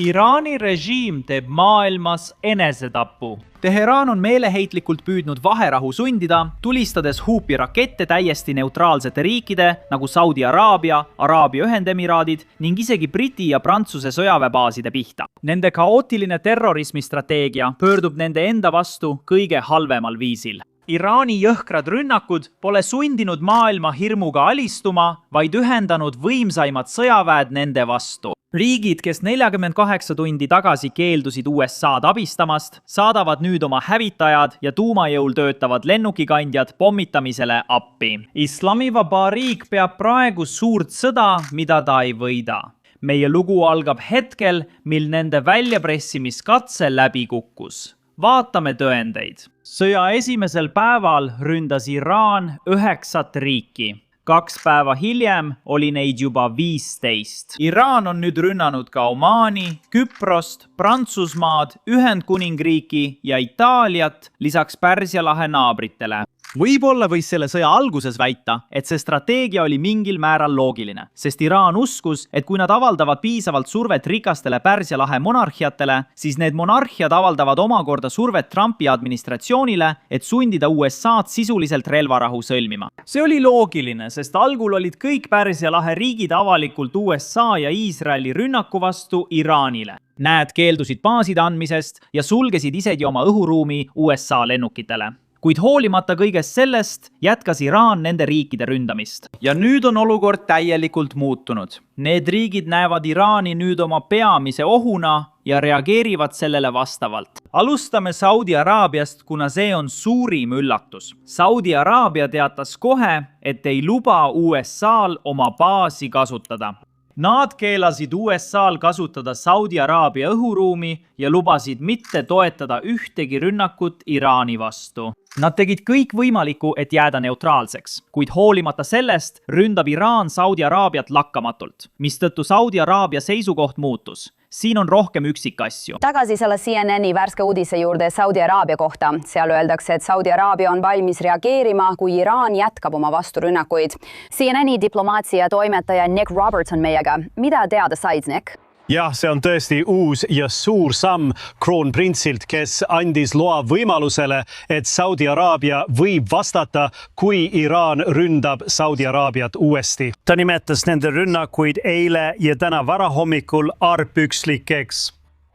Iraani režiim teeb maailmas enesetapu. Teheraan on meeleheitlikult püüdnud vaherahu sundida, tulistades huupi rakette täiesti neutraalsete riikide nagu Saudi Araabia, Araabia Ühendemiraadid ning isegi Briti ja Prantsuse sõjaväebaaside pihta. Nende kaootiline terrorismistrateegia pöördub nende enda vastu kõige halvemal viisil. Iraani jõhkrad rünnakud pole sundinud maailma hirmuga alistuma, vaid ühendanud võimsaimad sõjaväed nende vastu. Riigid, kes 48 tundi tagasi keeldusid USA'd abistamast, saadavad nüüd oma hävitajad ja tuumajõul töötavad lennukikandjad pommitamisele appi. Islamivabariik peab praegu suurt sõda, mida ta ei võida. Meie lugu algab hetkel, mil nende väljapressimiskatse läbi kukkus. Vaatame tõendeid. Sõja esimesel päeval ründas Iraan 9 riiki. 2 päeva hiljem oli neid juba 15. Iraan on nüüd rünnanud ka Omaani, Küprost, Prantsusmaad, Ühendkuningriiki ja Itaaliat, lisaks Pärsia lahe naabritele. Võib-olla võis selle sõja alguses väita, et see strateegia oli mingil määral loogiline, sest Iraan uskus, et kui nad avaldavad piisavalt survet rikastele Pärsia lahe monarhiatele, siis need monarhiad avaldavad omakorda survet Trumpi administratsioonile, et sundida USA'd sisuliselt relvarahu sõlmima. See oli loogiline, sest algul olid kõik Pärsia lahe riigid avalikult USA ja Iisraeli rünnaku vastu Iraanile. Need keeldusid baaside andmisest ja sulgesid isegi oma õhuruumi USA lennukitele. Kuid hoolimata kõigest sellest jätkas Iraan nende riikide ründamist. Ja nüüd on olukord täielikult muutunud. Need riigid näevad Iraani nüüd oma peamise ohuna ja reageerivad sellele vastavalt. Alustame Saudi Araabiast, kuna see on suurim üllatus. Saudi Araabia teatas kohe, et ei luba USA'l oma baasi kasutada. Nad keelasid USA'l kasutada Saudi Araabia õhuruumi ja lubasid mitte toetada ühtegi rünnakut Iraani vastu. Nad tegid kõik võimalikku, et jääda neutraalseks, kuid hoolimata sellest ründab Iraan Saudi Araabiat lakkamatult, mistõttu Saudi Araabia seisukoht muutus. Siin on rohkem üksikasju. Tagasi selle CNNi värske uudise juurde Saudi Araabia kohta. Seal öeldakse, et Saudi Araabia on valmis reageerima, kui Iraan jätkab oma vasturünnakuid. CNNi diplomaatsia toimetaja Nick Roberts on meiega. Mida teada said, Nick? Jah, see on tõesti uus ja suur samm kroonprintsilt, kes andis loa võimalusele, et Saudi Araabia võib vastata, kui Iraan ründab Saudi Araabiat uuesti. Ta nimetas nende rünnakuid eile ja täna varahommikul argpükslikeks.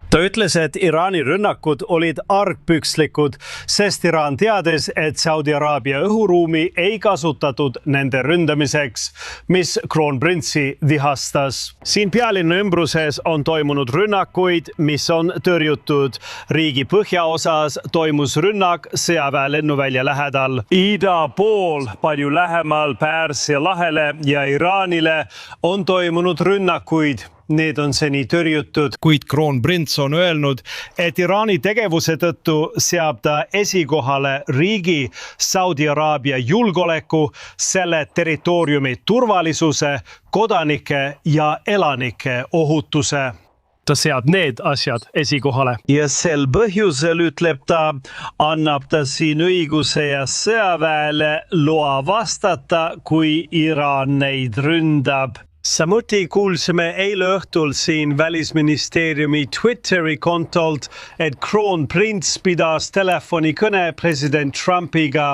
Ta ütles, et Iraani rünnakud olid argpükslikud, sest Iraan teades, et Saudi Araabia õhuruumi ei kasutatud nende ründamiseks, mis kroonprintsi vihastas. Siin pealinna ümbruses on toimunud rünnakuid, mis on tõrjutud. Riigi põhjaosas toimus rünnak sõjaväe lennuvälja lähedal. Ida pool, palju lähemal Pärsia lahele ja Iraanile on toimunud rünnakuid. Need on seni tõrjutud, kuid kroonprints on öelnud, et Iraani tegevuse tõttu seab ta esikohale riigi Saudi Araabia julgeoleku, selle territooriumi turvalisuse, kodanike ja elanike ohutuse. Ta seab need asjad esikohale. Ja sel põhjusel, ütleb ta, annab ta siin õiguse ja sõjaväele loa vastata, kui Iraan neid ründab. Samuti kuulsime eile õhtul siin Välisministeeriumi Twitteri kontolt, et kroonprints pidas telefonikõne president Trumpiga.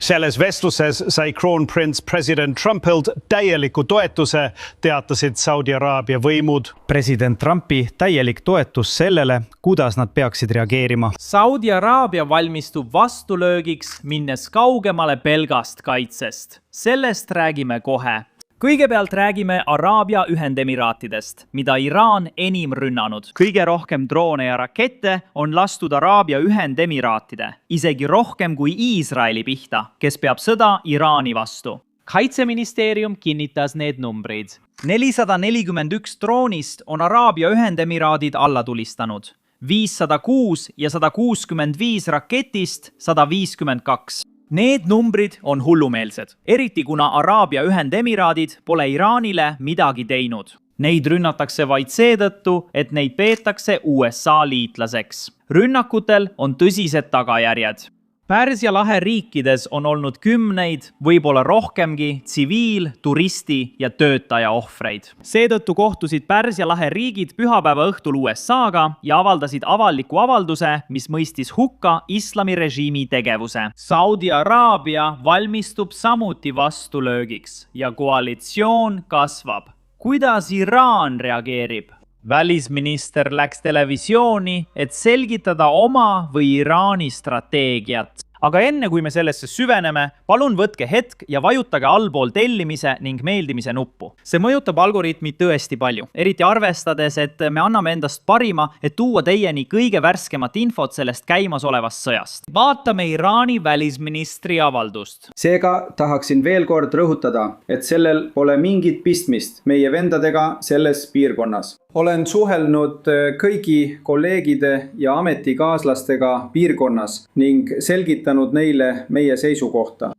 Selles vestluses sai kroonprints president Trumpilt täieliku toetuse, teatasid Saudi Araabia võimud. President Trumpi täielik toetus sellele, kuidas nad peaksid reageerima. Saudi Araabia valmistub vastulöögiks, minnes kaugemale pelgast kaitsest. Sellest räägime kohe. Kõigepealt räägime Araabia Ühendemiraatidest, mida Iraan enim rünnanud. Kõige rohkem droone ja rakette on lastud Araabia Ühendemiraatide, isegi rohkem kui Iisraeli pihta, kes peab sõda Iraani vastu. Kaitseministeerium kinnitas need numbrid. 441 droonist on Araabia Ühendemiraadid alla tulistanud. 506 ja 165 raketist 152. Need numbrid on hullumeelsed, eriti kuna Araabia Ühendemiraadid pole Iraanile midagi teinud. Neid rünnatakse vaid seetõttu, et neid peetakse USA liitlaseks. Rünnakutel on tõsised tagajärjed. Pärsia lahe riikides on olnud kümneid, võib-olla rohkemgi tsiviil, turisti ja töötaja ohvreid. Seetõttu kohtusid Pärsia lahe riigid pühapäeva õhtul USA-ga ja avaldasid avaliku avalduse, mis mõistis hukka islamirežiimi tegevuse. Saudi Araabia valmistub samuti vastulöögiks ja koalitsioon kasvab. Kuidas Iraan reageerib? Välisminister läks televisiooni, et selgitada oma või Iraani strateegiat. Aga enne kui me sellesse süveneme, palun võtke hetk ja vajutage allpool tellimise ning meeldimise nuppu. See mõjutab algoritmi tõesti palju, eriti arvestades, et me anname endast parima, et tuua teieni kõige värskemat infot sellest käimasolevast sõjast. Vaatame Iraani välisministri avaldust. Seega tahaksin veel kord rõhutada, et sellel pole mingit pistmist meie vendadega selles piirkonnas. Olen suhelnud kõigi kolleegide ja ametikaaslastega piirkonnas ning selgitanud neile meie seisukohta.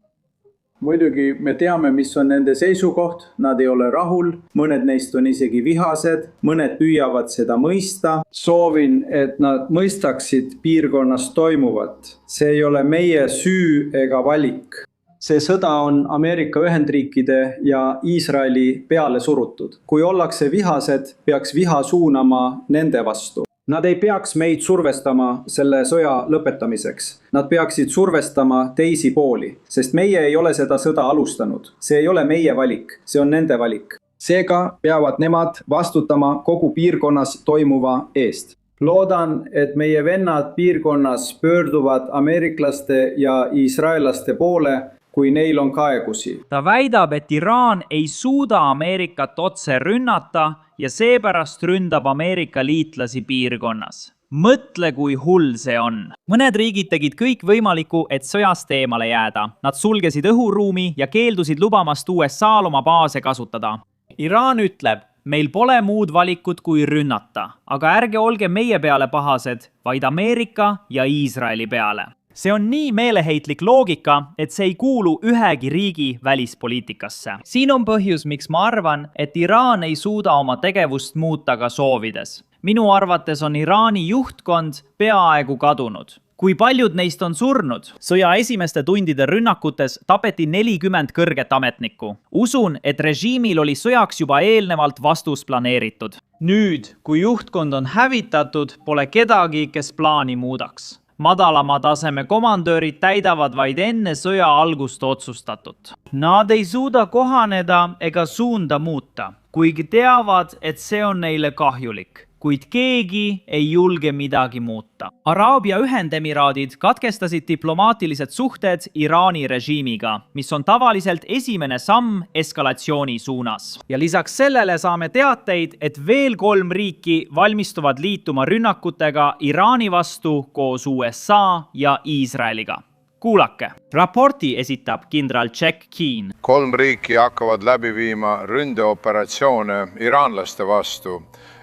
Muidugi me teame, mis on nende seisukoht, nad ei ole rahul, mõned neist on isegi vihased, mõned püüavad seda mõista. Soovin, et nad mõistaksid piirkonnas toimuvat. See ei ole meie süü ega valik. See sõda on Ameerika Ühendriikide ja Iisraeli peale surutud. Kui ollakse vihased, peaks viha suunama nende vastu. Nad ei peaks meid survestama selle sõja lõpetamiseks. Nad peaksid survestama teisi pooli, sest meie ei ole seda sõda alustanud. See ei ole meie valik, see on nende valik. Seega peavad nemad vastutama kogu piirkonnas toimuva eest. Loodan, et meie vennad piirkonnas pöörduvad ameeriklaste ja iisraellaste poole, kui neil on kaegusi. Ta väidab, et Iraan ei suuda Ameerikat otse rünnata ja seepärast ründab Ameerika liitlasi piirkonnas. Mõtle, kui hull see on. Mõned riigid tegid kõik võimalikku, et sõjast eemale jääda. Nad sulgesid õhuruumi ja keeldusid lubamast USA-l oma baase kasutada. Iraan ütleb, meil pole muud valikut kui rünnata, aga ärge olge meie peale pahased, vaid Ameerika ja Iisraeli peale. See on nii meeleheitlik loogika, et see ei kuulu ühegi riigi välispoliitikasse. Siin on põhjus, miks ma arvan, et Iraan ei suuda oma tegevust muuta ka soovides. Minu arvates on Iraani juhtkond peaaegu kadunud. Kui paljud neist on surnud? Sõja esimeste tundide rünnakutes tapeti 40 kõrget ametnikku. Usun, et režiimil oli sõjaks juba eelnevalt vastus planeeritud. Nüüd, kui juhtkond on hävitatud, pole kedagi, kes plaani muudaks. Madalama taseme komandöörid täidavad vaid enne sõja algust otsustatut. Nad ei suuda kohaneda ega suunda muuta, kuigi teavad, et see on neile kahjulik. Kuid keegi ei julge midagi muuta. Araabia Ühendemiraadid katkestasid diplomaatilised suhted Iraani režiimiga, mis on tavaliselt esimene samm eskalatsiooni suunas. Ja lisaks sellele saame teateid, et veel 3 riiki valmistuvad liituma rünnakutega Iraani vastu koos USA ja Iisraeliga. Kuulake. Raporti esitab kindral Jack Keane. 3 riiki hakkavad läbi viima ründeoperatsioone iraanlaste vastu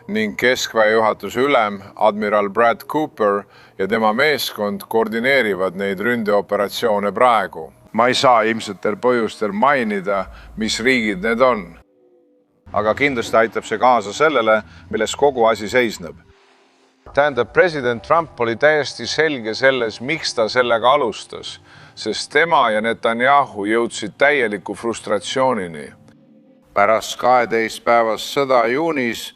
ning keskväe juhatuse ülem admiral Brad Cooper ja tema meeskond koordineerivad neid ründeoperatsioone praegu. Ma ei saa ilmsetel põhjustel mainida, mis riigid need on. Aga kindlasti aitab see kaasa sellele, milles kogu asi seisneb. Tähendab, president Trump oli täiesti selge selles, miks ta sellega alustas, sest tema ja Netanyahu jõudsid täieliku frustratsioonini. Pärast 12 päevast sõda juunis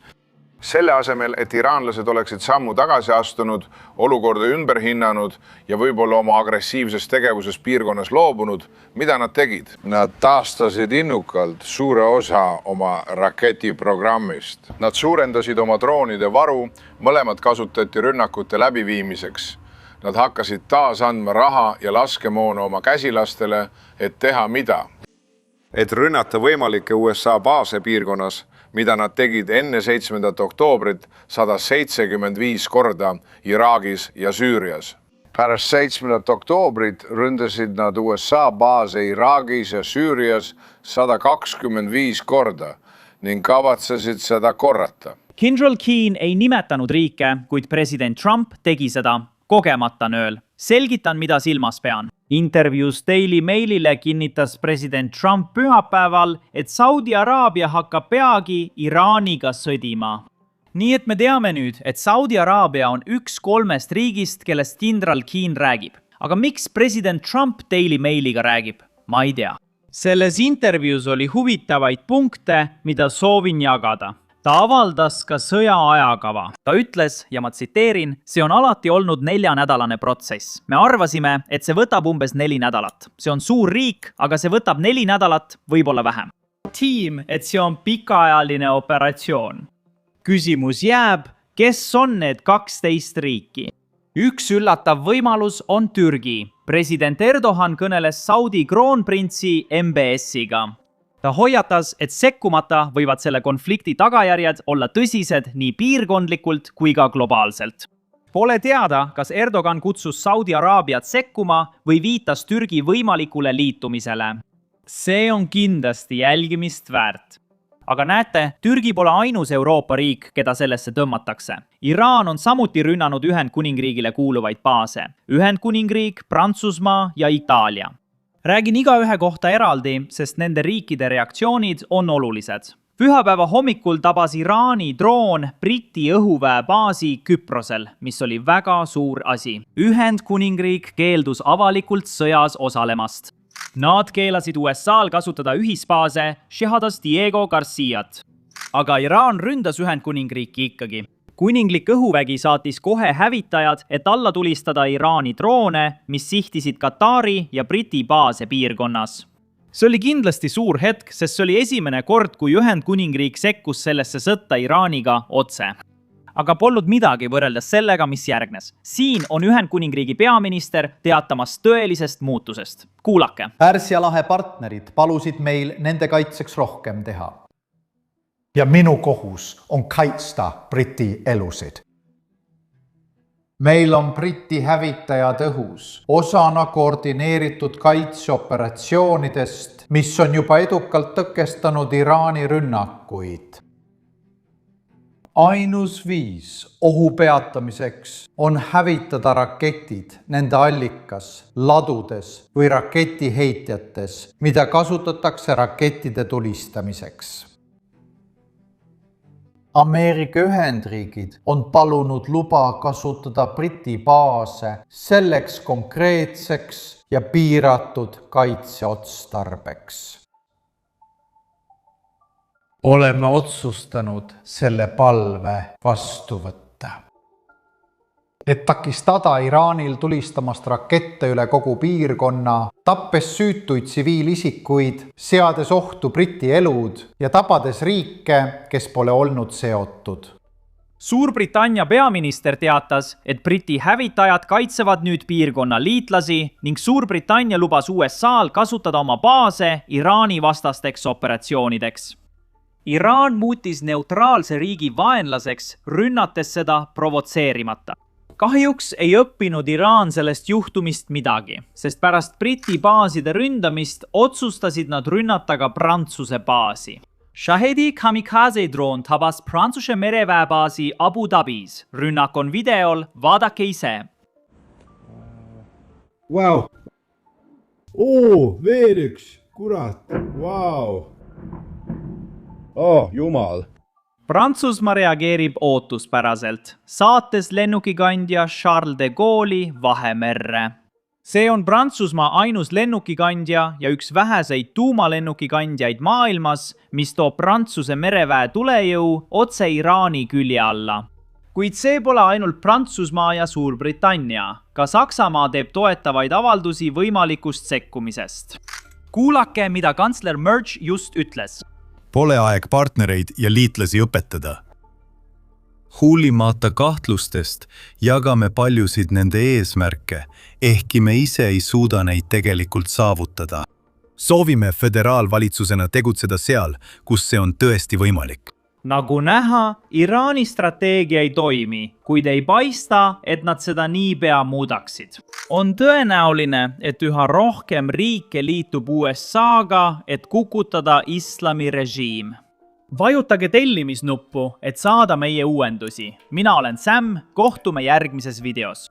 selle asemel, et iraanlased oleksid sammu tagasi astunud, olukorda ümber hinnanud ja võib-olla oma agressiivses tegevuses piirkonnas loobunud, mida nad tegid? Nad taastasid innukalt suure osa oma raketiprogrammist. Nad suurendasid oma droonide varu, mõlemad kasutati rünnakute läbiviimiseks. Nad hakkasid taas andma raha ja laskemoona oma käsilastele, et teha mida? Et rünnata võimalikke USA baase piirkonnas, mida nad tegid enne 7. oktoobrit 175 korda Iraagis ja Süürias. Pärast 7. oktoobrit ründasid nad USA baase Iraagis ja Süürias 125 korda ning kavatsesid seda korrata. Kindral Keane ei nimetanud riike, kuid president Trump tegi seda kogemata nööl. Selgitan, mida silmas pean. Intervjuus Daily Mailile kinnitas president Trump pühapäeval, et Saudi Araabia hakkab peagi Iraaniga sõdima. Nii et me teame nüüd, et Saudi Araabia on üks 3 riigist, kellest kindral Keane räägib. aga miks president Trump Daily Mailiga räägib? Ma ei tea. Selles intervjuus oli huvitavaid punkte, mida soovin jagada. Ta avaldas ka sõja ajakava. Ta ütles, ja ma tsiteerin, see on alati olnud 4-nädalane protsess. Me arvasime, et see võtab umbes 4 nädalat. See on suur riik, aga see võtab 4 nädalat, võib-olla vähem. Tiim, et see on pikaajaline operatsioon. Küsimus jääb, kes on need 12 riiki? Üks üllatav võimalus on Türgi. President Erdogan kõneles Saudi kroonprintsi MBS-iga. Ta hoiatas, et sekkumata võivad selle konflikti tagajärjed olla tõsised nii piirkondlikult kui ka globaalselt. Pole teada, kas Erdogan kutsus Saudi Araabiat sekkuma või viitas Türgi võimalikule liitumisele. See on kindlasti jälgimist väärt. Aga näete, Türgi pole ainus Euroopa riik, keda sellesse tõmmatakse. Iraan on samuti rünnanud Ühendkuningriigile kuuluvaid baase. Ühendkuningriik, Prantsusmaa ja Itaalia. Räägin igaühe kohta eraldi, sest nende riikide reaktsioonid on olulised. Pühapäeva hommikul tabas Iraani droon Briti õhuväe baasi Küprosel, mis oli väga suur asi. Ühendkuningriik keeldus avalikult sõjas osalemast. Nad keelasid USA-l kasutada ühisbaase Shehadas Diego Garciat. Aga Iraan ründas Ühendkuningriiki ikkagi. Kuninglik õhuvägi saatis kohe hävitajad, et alla tulistada Iraani droone, mis sihtisid Katari ja Briti baase piirkonnas. See oli kindlasti suur hetk, sest see oli esimene kord, kui Ühendkuningriik sekkus sellesse sõtta Iraaniga otse. Aga polnud midagi võrreldes sellega, mis järgnes. Siin on Ühendkuningriigi peaminister teatamas tõelisest muutusest. Kuulake. Pärsia lahe partnerid palusid meil nende kaitseks rohkem teha. Ja minu kohus on kaitsta Briti elusid. Meil on Briti hävitajad õhus, osana koordineeritud kaitseoperatsioonidest, mis on juba edukalt tõkestanud Iraani rünnakuid. Ainus viis ohu peatamiseks on hävitada raketid nende allikas, ladudes või raketiheitjates, mida kasutatakse rakettide tulistamiseks. Ameerika Ühendriigid on palunud luba kasutada Briti baase selleks konkreetseks ja piiratud kaitseotstarbeks. Oleme otsustanud selle palve vastu võtta. Et takistada Iraanil tulistamast rakette üle kogu piirkonna, tappes süütuid tsiviilisikuid, seades ohtu Briti elud ja tabades riike, kes pole olnud seotud. Suurbritannia peaminister teatas, et Briti hävitajad kaitsevad nüüd piirkonna liitlasi ning Suurbritannia lubas USA-l kasutada oma baase Iraani vastasteks operatsioonideks. Iraan muutis neutraalse riigi vaenlaseks, rünnates seda provotseerimata. Kahjuks ei õppinud Iraan sellest juhtumist midagi, sest pärast Briti baaside ründamist otsustasid nad rünnata ka Prantsuse baasi. Shahedi kamikaze droon tabas Prantsuse mereväebaasi Abu Dhabis. Rünnak on videol, vaadake ise. Wow. Veel üks, kurat, wow. Jumal. Prantsusmaa reageerib ootuspäraselt, saates lennukikandja Charles de Gaulle'i Vahemerre. See on Prantsusmaa ainus lennukikandja ja üks väheseid tuumalennukikandjaid maailmas, mis toob Prantsuse mereväe tulejõu otse Iraani külje alla. Kuid see pole ainult Prantsusmaa ja Suurbritannia. Ka Saksamaa teeb toetavaid avaldusi võimalikust sekkumisest. Kuulake, mida kantsler Merch just ütles. Pole aeg partnereid ja liitlasi õpetada. Hoolimata kahtlustest jagame paljusid nende eesmärke, ehkki me ise ei suuda neid tegelikult saavutada. Soovime föderaalvalitsusena tegutseda seal, kus see on tõesti võimalik. Nagu näha, Iraani strateegia ei toimi, kuid ei paista, et nad seda niipea muudaksid. On tõenäoline, et üha rohkem riike liitub USA-ga, et kukutada islami režiim. Vajutage tellimisnuppu, et saada meie uuendusi. Mina olen Sam, kohtume järgmises videos.